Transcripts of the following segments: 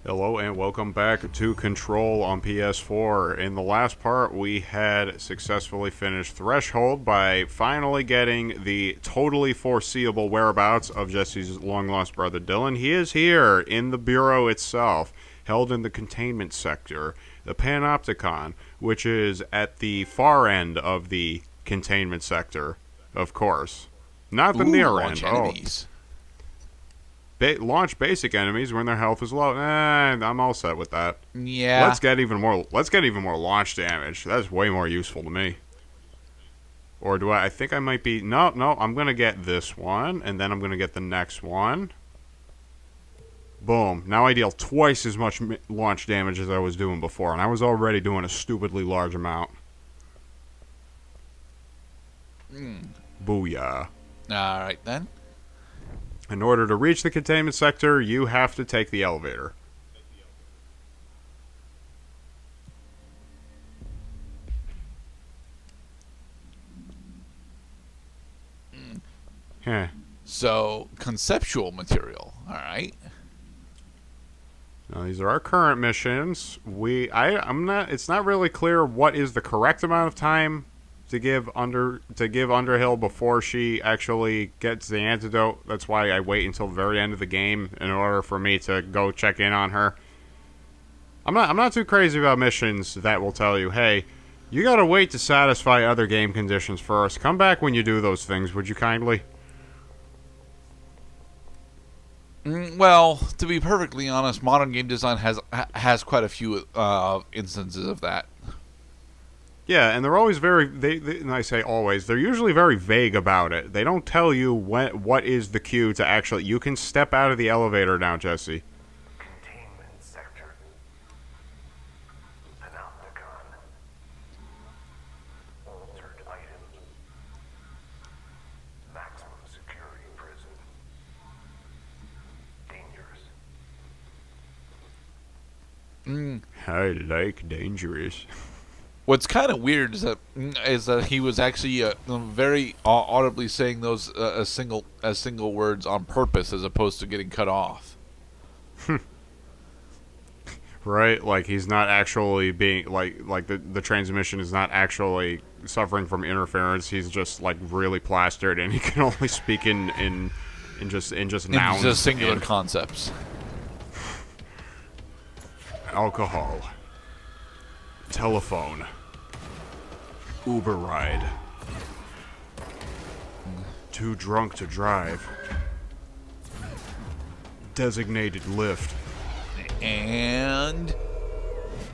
Hello and welcome back to Control on PS4. In the last part, we had successfully finished Threshold by finally getting the totally foreseeable whereabouts of Jesse's long-lost brother Dylan. He is here in the Bureau itself, held in the containment sector, the Panopticon, which is at the far end of the containment sector, of course. Not the near launch end. enemies. Launch basic enemies when their health is low. I'm all set with that. Yeah. Let's get even more launch damage. That's way more useful to me. Or do I think I might be... No, I'm going to get this one, and then I'm going to get the next one. Boom. Now I deal twice as much launch damage as I was doing before, and I was already doing a stupidly large amount. Booyah. Alright then. In order to reach the containment sector, you have to take the elevator. Heh. So, conceptual material. Alright. Now, these are our current missions. It's not really clear what is the correct amount of time to give Underhill before she actually gets the antidote. That's why I wait until the very end of the game in order for me to go check in on her. I'm not too crazy about missions that will tell you, hey, you gotta wait to satisfy other game conditions first. Come back when you do those things, would you kindly? Well, to be perfectly honest, modern game design has quite a few instances of that. Yeah, and they're always and I say always, they're usually very vague about it. They don't tell you what is the cue to actually... You can step out of the elevator now, Jesse. Containment sector. Panopticon. Altered items. Maximum security prison. Dangerous. I like dangerous. What's kind of weird is that he was actually very audibly saying those as single words on purpose, as opposed to getting cut off. Right? Like he's not actually being like the transmission is not actually suffering from interference. He's just like really plastered, and he can only speak in just nouns, Just singular and concepts. alcohol, telephone, Uber ride, too drunk to drive, designated lift. And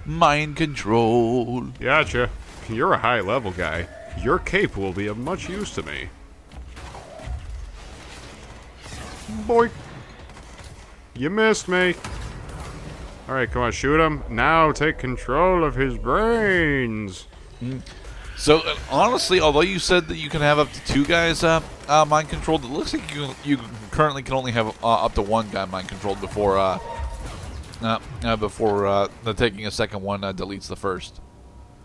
mind control. Gotcha. You're a high-level guy. Your cape will be of much use to me. Boy. You missed me. Alright, come on, shoot him. Now take control of his brains. So, honestly, although you said that you can have up to two guys mind controlled, it looks like you currently can only have up to one guy mind controlled before the taking a second one deletes the first.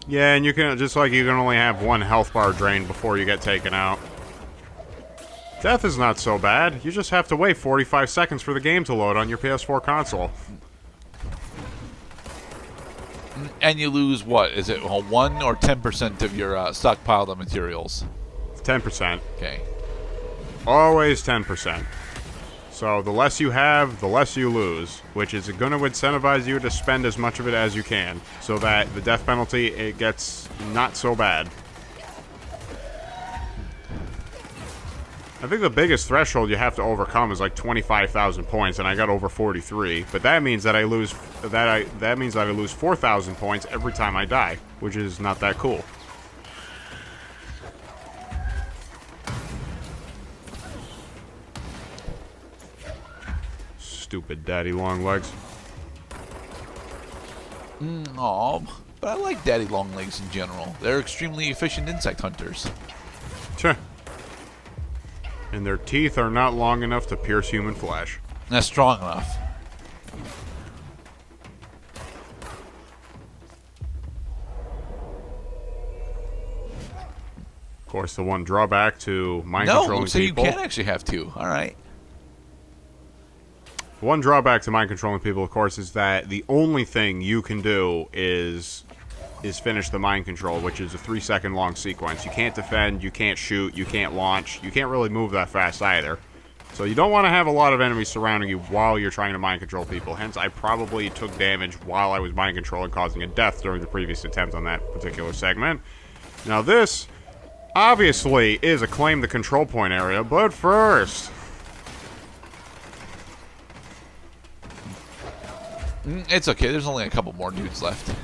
Yeah, and you can, just like you can only have one health bar drained before you get taken out. Death is not so bad. You just have to wait 45 seconds for the game to load on your PS4 console. And you lose, what, is it 1 or 10% of your stockpiled of materials? 10%. Okay. Always 10%. So the less you have, the less you lose, which is going to incentivize you to spend as much of it as you can, so that the death penalty, it gets not so bad. I think the biggest threshold you have to overcome is like 25,000 points, and I got over 43. But that means that I lose that means that I lose 4,000 points every time I die, which is not that cool. Stupid daddy long legs. Aw, but I like daddy long legs in general. They're extremely efficient insect hunters. Tch. And their teeth are not long enough to pierce human flesh. That's strong enough. Of course, the one drawback to mind No, controlling so you people. can actually have two. All right. One drawback to mind controlling people, of course, is that the only thing you can do is finish the mind control, which is a 3-second long sequence. You can't defend, you can't shoot, you can't launch, you can't really move that fast either. So you don't want to have a lot of enemies surrounding you while you're trying to mind control people. Hence, I probably took damage while I was mind controlling, causing a death during the previous attempt on that particular segment. Now this, obviously, is a claim the control point area, but first... It's okay, there's only a couple more dudes left.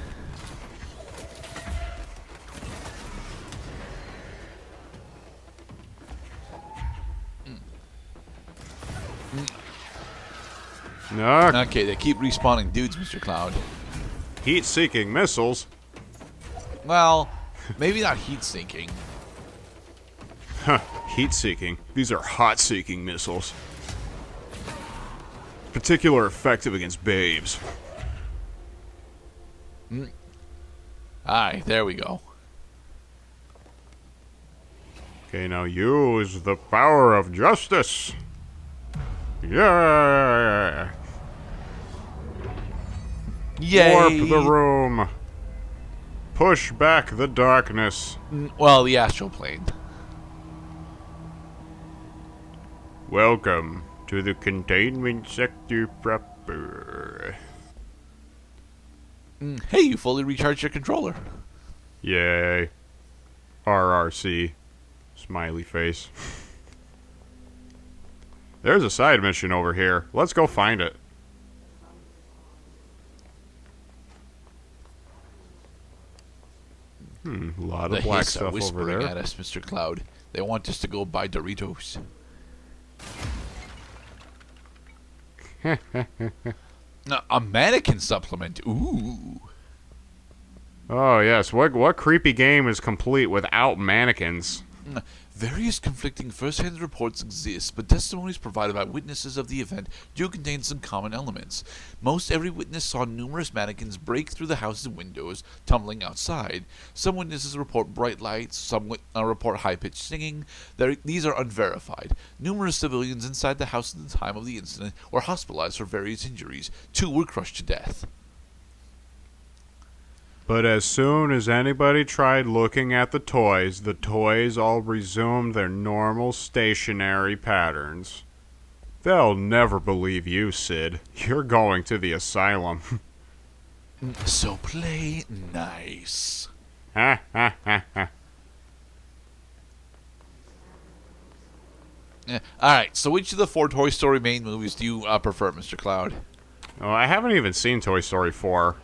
No. Okay, they keep respawning dudes, Mr. Cloud. Heat-seeking missiles. Well, maybe not heat-seeking. Huh. Heat-seeking. These are hot-seeking missiles. Particular effective against babes. Alright, there we go. Okay, now use the power of justice. Yeah. Yay! Warp the room. Push back the darkness. Well, the astral plane. Welcome to the containment sector proper. Hey, you fully recharged your controller. Yay. RRC. Smiley face. There's a side mission over here. Let's go find it. A lot The of black hiss are stuff over whispering there. at us, Mr. Cloud. They want us to go buy Doritos. Now, a mannequin supplement. Ooh. Oh yes, what creepy game is complete without mannequins? Various conflicting first-hand reports exist, but testimonies provided by witnesses of the event do contain some common elements. Most every witness saw numerous mannequins break through the house's windows, tumbling outside. Some witnesses report bright lights, some report high-pitched singing. These are unverified. Numerous civilians inside the house at the time of the incident were hospitalized for various injuries. 2 were crushed to death. But as soon as anybody tried looking at the toys all resumed their normal stationary patterns. They'll never believe you, Sid. You're going to the asylum. So play nice. Ha ha ha ha. Alright, so which of the 4 Toy Story main movies do you prefer, Mr. Cloud? Oh, I haven't even seen Toy Story 4.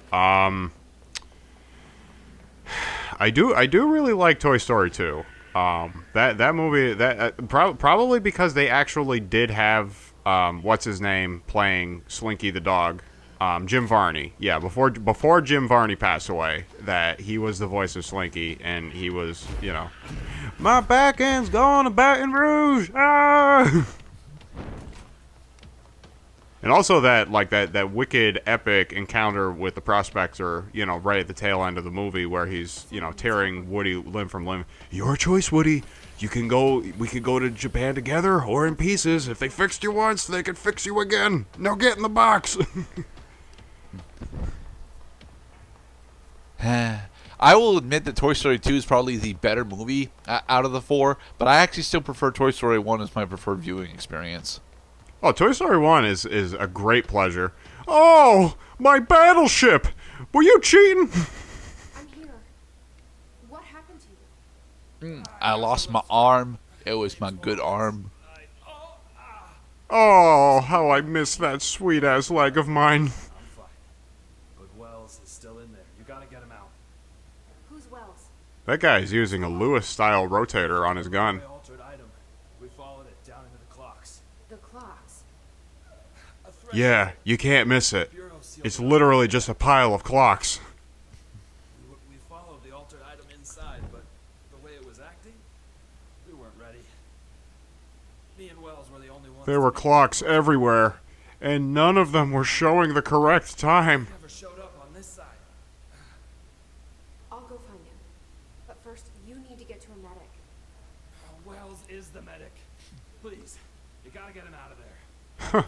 I do really like Toy Story 2. That movie probably because they actually did have what's his name playing Slinky the dog, Jim Varney. Yeah, before Jim Varney passed away, that he was the voice of Slinky, and he was, you know, my back end's gone to Baton Rouge. Ah! And also that wicked epic encounter with the prospector, you know, right at the tail end of the movie where he's, you know, tearing Woody limb from limb. Your choice, Woody. We could go to Japan together or in pieces. If they fixed you once, they could fix you again. Now get in the box. I will admit that Toy Story 2 is probably the better movie out of the 4, but I actually still prefer Toy Story 1 as my preferred viewing experience. Oh, Toy Story 1 is a great pleasure. Oh, my battleship! Were you cheating? I'm here. What happened to you? I lost my arm. It was my good arm. Oh, how I miss that sweet-ass leg of mine. I'm fine. But Wells is still in there. You gotta get him out. Who's Wells? That guy's using a Lewis-style rotator on his gun. My altered item. We followed it down into the clocks. The clocks. A threat. Yeah, you can't miss it. Bureau sealed It's it. literally just a pile of clocks. We followed the altered item inside, but the way it was acting, we weren't ready. Me and Wells were the only ones. There were clocks everywhere, and none of them were showing the correct time. Never showed up on this side. I'll go find him. But first, you need to get to a medic. Wells is the medic. Please, you gotta get him out of there.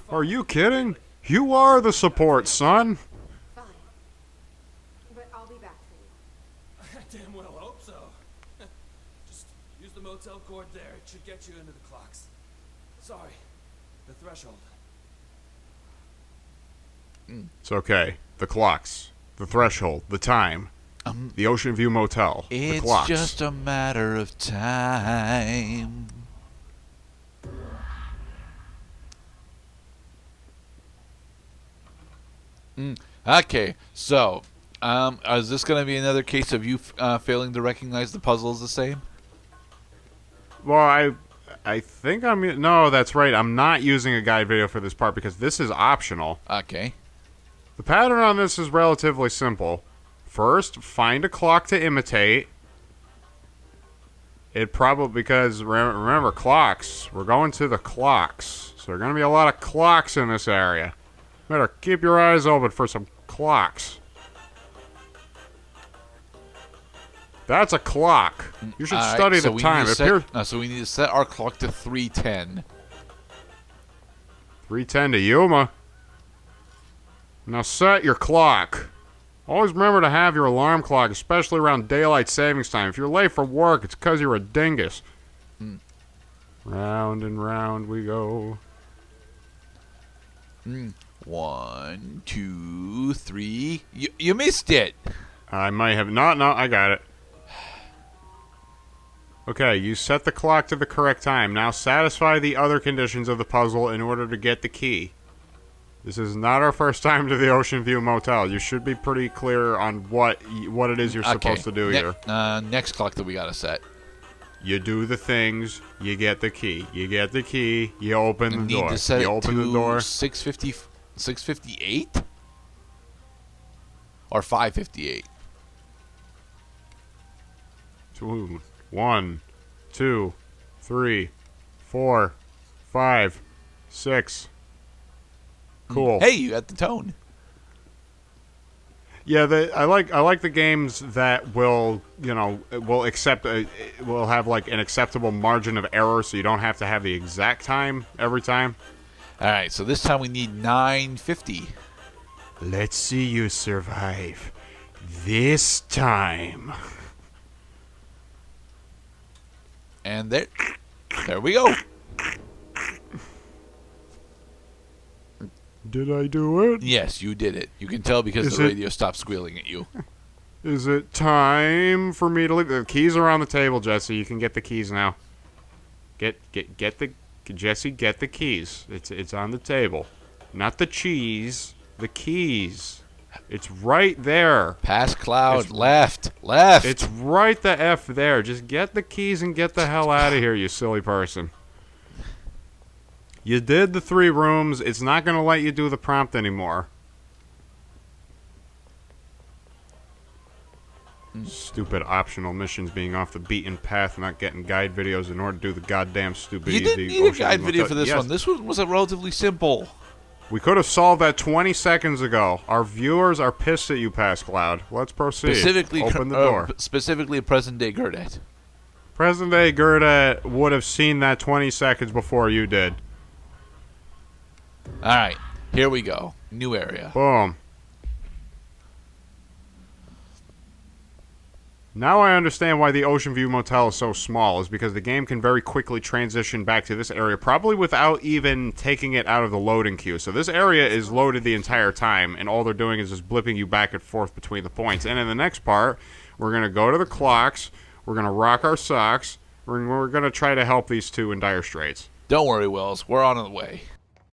Are you kidding? You are the support, son. Fine. But I'll be back for you. I damn well hope so. Just use the motel cord there. It should get you into the clocks. Sorry. The threshold. It's okay. The clocks. The threshold. The time. The Ocean View Motel. The It's clocks. just a matter of time. Okay, so, is this going to be another case of you failing to recognize the puzzle as the same? Well, I think I'm... No, that's right. I'm not using a guide video for this part because this is optional. Okay. The pattern on this is relatively simple. First, find a clock to imitate. It probably... Because, remember, clocks. We're going to the clocks. So there are going to be a lot of clocks in this area. Better keep your eyes open for some clocks. That's a clock. You should Alright, study so the we time. need to It set- appears so we need to set our clock to 3:10. 3:10 to Yuma. Now set your clock. Always remember to have your alarm clock, especially around daylight savings time. If you're late for work, it's because you're a dingus. Round and round we go. 1, 2, 3. You missed it. I might have not. No, I got it. Okay, you set the clock to the correct time. Now satisfy the other conditions of the puzzle in order to get the key. This is not our first time to the Ocean View Motel. You should be pretty clear on what it is you're supposed to do here. Next clock that we gotta set. You do the things, you get the key. You get the key, you open You the need door. to set You it open to the door. 658 or 558. 2, 1, 2, 3, 4, 5, 6. Cool. Hey, you got the tone. Yeah, I like the games that will will have like an acceptable margin of error, so you don't have to have the exact time every time. All right, so this time we need 950. Let's see you survive this time. And there we go. Did I do it? Yes, you did it. You can tell because Is the it- radio stopped squealing at you. Is it time for me to leave? The keys are on the table, Jesse. You can get the keys now. Get the Jesse. Get the keys. It's on the table, not the cheese. The keys. It's right there. Past cloud, It's- left. It's right the F there. Just get the keys and get the hell out of here, you silly person. You did the 3 rooms. It's not going to let you do the prompt anymore. Stupid optional missions being off the beaten path, not getting guide videos in order to do the goddamn stupid You didn't easy need a Ocean guide View video Motel. for this Yes. one. This one was relatively simple. We could have solved that 20 seconds ago. Our viewers are pissed at you, Past Cloud. Let's proceed. Open the door. Specifically present day Gerdet. Present day Gerda would have seen that 20 seconds before you did. All right, here we go. New area. Boom. Now I understand why the Ocean View Motel is so small, is because the game can very quickly transition back to this area, probably without even taking it out of the loading queue. So this area is loaded the entire time, and all they're doing is just blipping you back and forth between the points. And in the next part, we're going to go to the clocks, we're going to rock our socks, we're going to try to help these two in dire straits. Don't worry, Wells. We're on the way.